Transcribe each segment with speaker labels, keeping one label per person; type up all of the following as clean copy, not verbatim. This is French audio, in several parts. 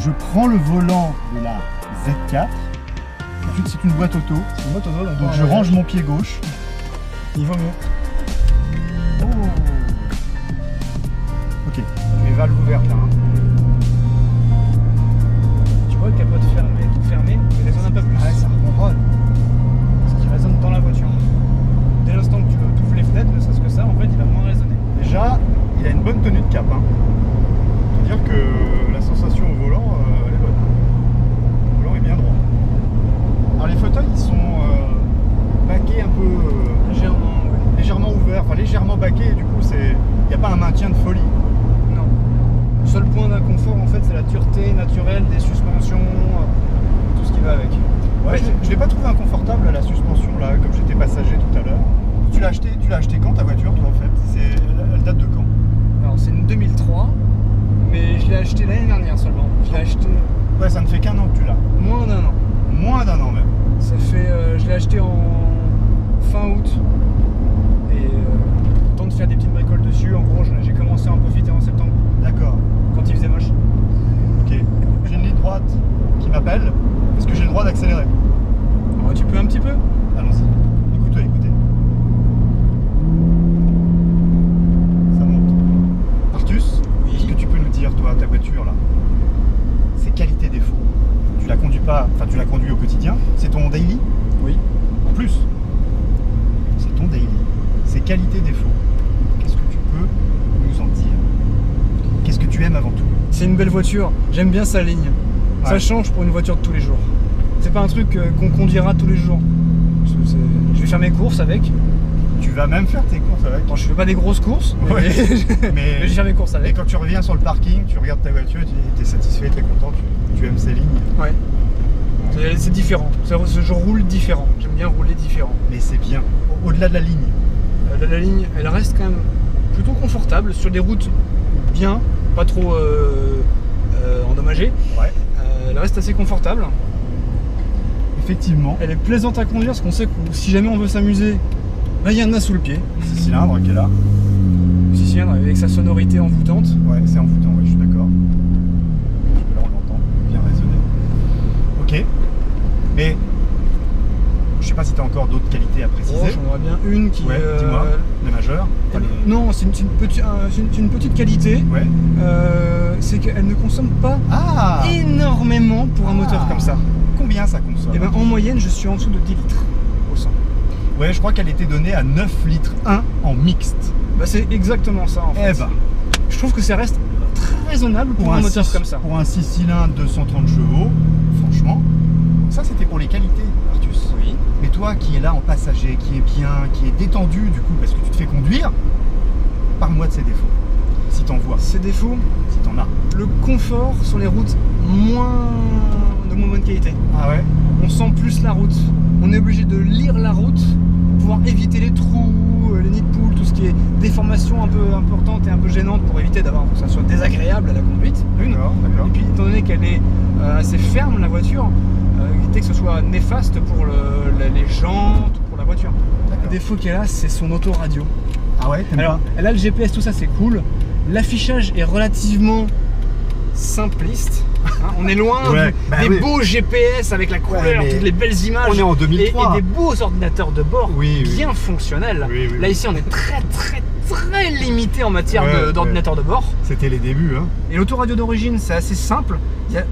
Speaker 1: je prends le volant de la Z4. C'est une boîte auto.
Speaker 2: C'est une boîte auto,
Speaker 1: Donc je range mon pied gauche.
Speaker 2: Il vaut mieux.
Speaker 1: Oh. Ok.
Speaker 2: Les valves ouvertes là. Hein. Tu vois le capote fermé, tout fermé, il résonne un peu plus.
Speaker 1: Ah, ça ronronne.
Speaker 2: Ce qui résonne dans la voiture. Dès l'instant que tu ouvres les fenêtres, ne serait-ce que ça, en fait, il va moins résonner.
Speaker 1: Déjà, il a une bonne tenue de cap. Hein. C'est-à-dire que la sensation au volant, elle est bonne. Le volant est bien droit. Alors les fauteuils, ils sont baqués un peu... légèrement ouverts, enfin légèrement baqués, et du coup, il n'y a pas un maintien de folie.
Speaker 2: Non. Le seul point d'inconfort, en fait, c'est la dureté naturelle des suspensions, tout ce qui va avec.
Speaker 1: Ouais, je l'ai pas trouvé inconfortable la suspension là, comme j'étais passager tout à l'heure. Tu l'as acheté quand ta voiture, toi, en fait? Elle date de quand?
Speaker 2: Alors c'est une 2003, mais je l'ai acheté l'année dernière seulement. Je l'ai acheté
Speaker 1: Ouais, ça ne fait qu'un an que tu l'as.
Speaker 2: moins d'un an.
Speaker 1: Moins d'un an même.
Speaker 2: Ça fait, je l'ai acheté en fin août. Et temps de faire des petites bricoles dessus. En gros, j'ai commencé à en profiter en septembre,
Speaker 1: D'accord.
Speaker 2: quand il faisait moche.
Speaker 1: Ok. J'ai une ligne droite qui m'appelle. Est-ce que j'ai le droit d'accélérer?
Speaker 2: Oh, tu peux un petit peu.
Speaker 1: Allons-y. Écoutez. Ça monte. Artus,
Speaker 2: Oui.
Speaker 1: est-ce que tu peux nous dire, toi, ta voiture là, ses qualités défauts? Tu la conduis pas, enfin tu la conduis au quotidien, c'est ton daily?
Speaker 2: Oui.
Speaker 1: En plus, c'est ton daily. Ses qualités défauts, qu'est-ce que tu peux nous en dire? Qu'est-ce que tu aimes avant tout?
Speaker 2: C'est une belle voiture. J'aime bien sa ligne. Ça
Speaker 1: Ouais.
Speaker 2: change pour une voiture de tous les jours. C'est pas un truc qu'on conduira tous les jours. Je vais faire mes courses avec.
Speaker 1: Tu vas même faire tes courses avec?
Speaker 2: Bon, je fais pas des grosses courses, mais,
Speaker 1: Ouais.
Speaker 2: mais
Speaker 1: Mais
Speaker 2: je vais faire mes courses
Speaker 1: et
Speaker 2: avec.
Speaker 1: quand tu reviens sur le parking, tu regardes ta voiture, tu es satisfait, tu es content, tu aimes ses lignes.
Speaker 2: Ouais. C'est différent. Je roule différent. J'aime bien rouler différent.
Speaker 1: Mais c'est bien, au-delà de la ligne.
Speaker 2: La ligne, elle reste quand même plutôt confortable sur des routes bien, pas trop endommagées.
Speaker 1: Ouais.
Speaker 2: Elle reste assez confortable.
Speaker 1: Effectivement.
Speaker 2: Elle est plaisante à conduire parce qu'on sait que si jamais on veut s'amuser, là il y en a sous le pied.
Speaker 1: 6 cylindres qui est là.
Speaker 2: 6 cylindres avec sa sonorité envoûtante.
Speaker 1: Ouais, c'est envoûtant, ouais, je suis d'accord. Là on l'entend, bien résonner. Ok. Mais je sais pas si tu as encore d'autres qualités à préciser.
Speaker 2: Oh, j'en aurais bien une qui
Speaker 1: Ouais, dis-moi, les majeurs. Enfin, les-
Speaker 2: Non, c'est une petite qualité.
Speaker 1: Ouais.
Speaker 2: C'est qu'elle ne consomme pas
Speaker 1: Ah
Speaker 2: énormément pour un moteur comme ça.
Speaker 1: Combien ça consomme?
Speaker 2: Et ben en moyenne, je suis en dessous de 10 litres au 100.
Speaker 1: Ouais, je crois qu'elle était donnée à 9 litres 1 en mixte.
Speaker 2: Bah, c'est exactement ça en fait.
Speaker 1: Eh ben,
Speaker 2: Je trouve que ça reste très raisonnable pour un moteur comme ça.
Speaker 1: Pour un 6 cylindres 230 chevaux, franchement, ça c'était pour les qualités, Artus.
Speaker 2: Oui.
Speaker 1: Mais toi qui es là en passager, qui est bien, qui est détendu du coup parce que tu te fais conduire, parle-moi de ses défauts. Si t'en vois,
Speaker 2: Ses défauts,
Speaker 1: si t'en as.
Speaker 2: le confort sur les routes de moins bonne qualité.
Speaker 1: Ah ouais?
Speaker 2: On sent plus la route. On est obligé de lire la route pour pouvoir éviter les trous, les nids de poules, tout ce qui est déformation un peu importante et un peu gênante pour éviter d'avoir que ça soit désagréable à la conduite. Une.
Speaker 1: D'accord.
Speaker 2: Et puis étant donné qu'elle est assez ferme la voiture, éviter que ce soit néfaste pour les jantes ou pour la voiture. Le défaut qu'elle a, c'est son autoradio.
Speaker 1: Ah ouais, t'aimes
Speaker 2: Alors,
Speaker 1: pas?
Speaker 2: elle a le GPS, tout ça, c'est cool. L'affichage est relativement simpliste. Hein, on est loin
Speaker 1: Ouais,
Speaker 2: des
Speaker 1: oui.
Speaker 2: beaux GPS avec la couleur,
Speaker 1: mais
Speaker 2: toutes les belles images.
Speaker 1: on est en 2003.
Speaker 2: Et des beaux ordinateurs de bord
Speaker 1: Oui, oui.
Speaker 2: bien fonctionnels.
Speaker 1: Oui, oui,
Speaker 2: Là,
Speaker 1: oui.
Speaker 2: ici, on est très limité en matière
Speaker 1: Ouais,
Speaker 2: d'ordinateurs de bord.
Speaker 1: C'était les débuts, hein.
Speaker 2: Et l'autoradio d'origine, c'est assez simple.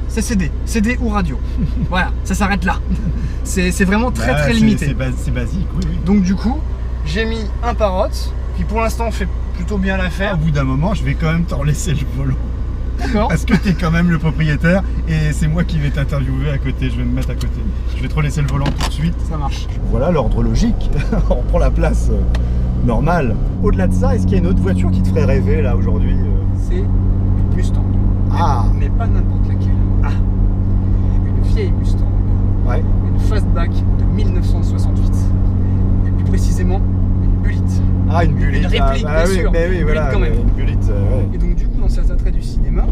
Speaker 2: C'est CD ou radio. Voilà, ça s'arrête là. C'est vraiment très
Speaker 1: Bah,
Speaker 2: limité.
Speaker 1: C'est basique, oui, oui.
Speaker 2: Donc du coup, j'ai mis un parotte qui pour l'instant fait plutôt bien l'affaire.
Speaker 1: Au bout d'un moment, je vais quand même t'en laisser le volant.
Speaker 2: D'accord.
Speaker 1: Parce que t'es quand même le propriétaire et c'est moi qui vais t'interviewer à côté, je vais me mettre à côté. Je vais te laisser le volant tout de suite.
Speaker 2: Ça marche.
Speaker 1: Voilà l'ordre logique. On prend la place normale. Au-delà de ça, est-ce qu'il y a une autre voiture qui te ferait rêver là aujourd'hui?
Speaker 2: C'est une Mustang.
Speaker 1: Ah.
Speaker 2: Mais pas n'importe laquelle. Ah. Une vieille Mustang.
Speaker 1: Ouais.
Speaker 2: Une fastback de 1968. Et plus précisément, une Bullitt.
Speaker 1: Ah, une Bullitt.
Speaker 2: Une réplique,
Speaker 1: ah,
Speaker 2: bien
Speaker 1: oui,
Speaker 2: sûr.
Speaker 1: mais oui,
Speaker 2: Une
Speaker 1: voilà.
Speaker 2: Bullitt quand même.
Speaker 1: Une Bullitt, ouais.
Speaker 2: Et donc du coup, dans cet attrait du cinéma,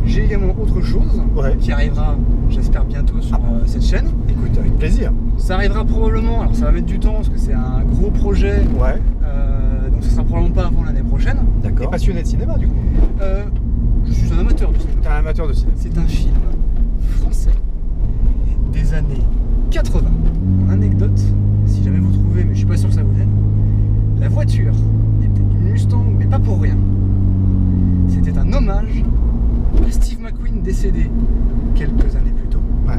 Speaker 2: j'ai également autre chose
Speaker 1: Ouais.
Speaker 2: qui arrivera, j'espère, bientôt sur cette chaîne.
Speaker 1: Écoute, avec plaisir.
Speaker 2: Ça arrivera probablement, alors ça va mettre du temps parce que c'est un gros projet,
Speaker 1: Ouais.
Speaker 2: donc ça sera probablement pas avant l'année prochaine.
Speaker 1: D'accord. Passionné de cinéma du coup.
Speaker 2: je suis un amateur de cinéma.
Speaker 1: T'es un amateur de cinéma.
Speaker 2: C'est un film français des années 80. En anecdote, si jamais vous trouvez, mais je suis pas sûr que ça vous aide, la voiture était une Mustang, mais pas pour rien. C'était un hommage à Steve McQueen décédé quelques années plus tôt.
Speaker 1: Ouais.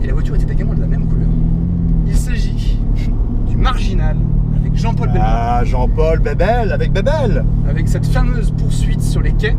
Speaker 2: Et la voiture était également de la même couleur. Il s'agit du Marginal avec Jean-Paul Belmondo.
Speaker 1: Ah, Jean-Paul Bébel avec Bébel.
Speaker 2: Avec cette fameuse poursuite sur les quais.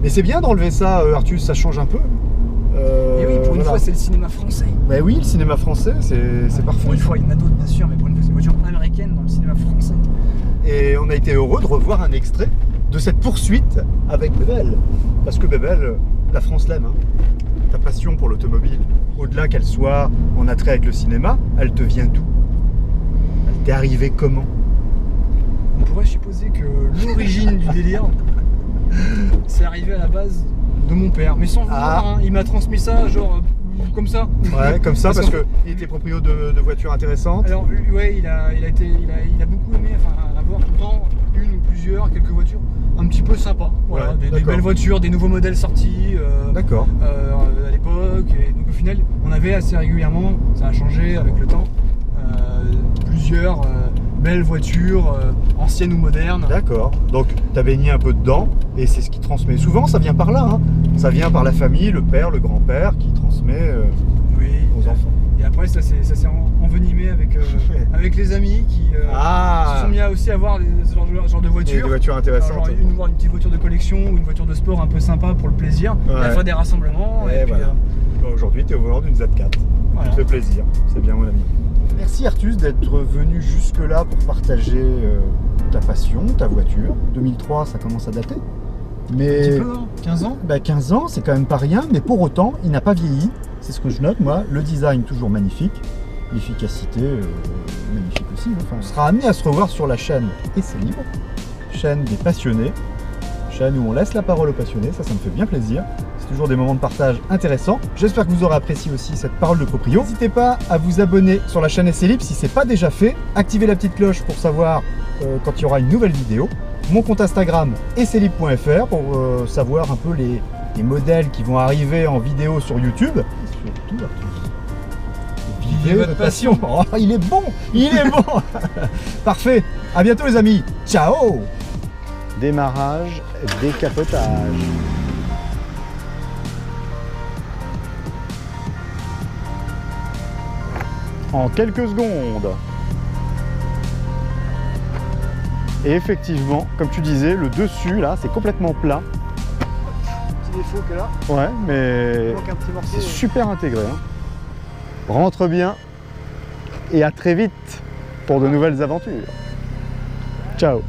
Speaker 1: Mais c'est bien d'enlever ça, Artus, ça change un peu.
Speaker 2: Et oui, pour une
Speaker 1: voilà.
Speaker 2: fois, c'est le cinéma français.
Speaker 1: Bah oui, le cinéma français, c'est parfait.
Speaker 2: Pour une fois, il y en a d'autres, bien sûr, mais pour une fois, c'est une voiture américaine dans le cinéma français.
Speaker 1: Et on a été heureux de revoir un extrait de cette poursuite avec Bébel. Parce que Bébel, la France l'aime. Hein. Ta passion pour l'automobile, au-delà qu'elle soit en attrait avec le cinéma, elle te vient d'où? Elle t'est arrivée comment?
Speaker 2: On pourrait supposer que l'origine du délire, c'est arrivé à la base de mon père. Mais sans vouloir, hein, il m'a transmis ça, genre, comme ça.
Speaker 1: Ouais, comme ça, parce
Speaker 2: qu'en
Speaker 1: qu'il était proprio de voitures intéressantes.
Speaker 2: Alors, ouais, il a beaucoup aimé, enfin, avoir tout le temps une ou plusieurs, quelques voitures un petit peu sympas. Voilà,
Speaker 1: Ouais,
Speaker 2: des belles voitures, des nouveaux modèles sortis
Speaker 1: D'accord.
Speaker 2: à l'époque. Et donc, au final, on avait assez régulièrement, ça a changé avec le temps, plusieurs belles voitures, anciennes ou modernes.
Speaker 1: D'accord. Donc, tu as baigné un peu dedans, et c'est ce qui transmet. Souvent, ça vient par là. Hein. Ça vient par la famille, le père, le grand-père, qui transmet
Speaker 2: Oui.
Speaker 1: aux enfants.
Speaker 2: Et après, ça s'est envenimé avec les amis qui se sont mis à aussi avoir ce genre de
Speaker 1: Et
Speaker 2: voitures.
Speaker 1: des voitures intéressantes.
Speaker 2: Genre une petite voiture de collection ou une voiture de sport un peu sympa pour le plaisir.
Speaker 1: Ouais.
Speaker 2: Et à faire des rassemblements.
Speaker 1: Et
Speaker 2: Et puis,
Speaker 1: voilà. Aujourd'hui, tu es au volant d'une Z4.
Speaker 2: Voilà.
Speaker 1: Ça te fait plaisir. C'est bien, mon ami. Merci, Artus, d'être venu jusque-là pour partager ta passion, ta voiture. 2003, ça commence à dater. Mais
Speaker 2: un petit peu, hein, 15 ans.
Speaker 1: bah, 15 ans, c'est quand même pas rien, mais pour autant, il n'a pas vieilli. C'est ce que je note, moi. Le design, toujours magnifique. L'efficacité, magnifique aussi. Enfin, on sera amené à se revoir sur la chaîne Et c'est libre, chaîne des passionnés, chaîne où on laisse la parole aux passionnés. Ça me fait bien plaisir. C'est toujours des moments de partage intéressants. J'espère que vous aurez apprécié aussi cette parole de proprio. N'hésitez pas à vous abonner sur la chaîne Et c'est libre si ce n'est pas déjà fait. Activez la petite cloche pour savoir quand il y aura une nouvelle vidéo. Mon compte Instagram eclibre.fr pour savoir un peu les modèles qui vont arriver en vidéo sur YouTube. Et surtout, vivez votre passion. Oh, il est bon, il est bon. Parfait. À bientôt les amis. Ciao. Démarrage, décapotage. En quelques secondes. Et effectivement, comme tu disais, le dessus là, c'est complètement plat.
Speaker 2: Petit défaut que là.
Speaker 1: Ouais, mais
Speaker 2: Il manque un petit morceau.
Speaker 1: c'est super intégré. Hein. Rentre bien et à très vite pour de nouvelles aventures. Ciao.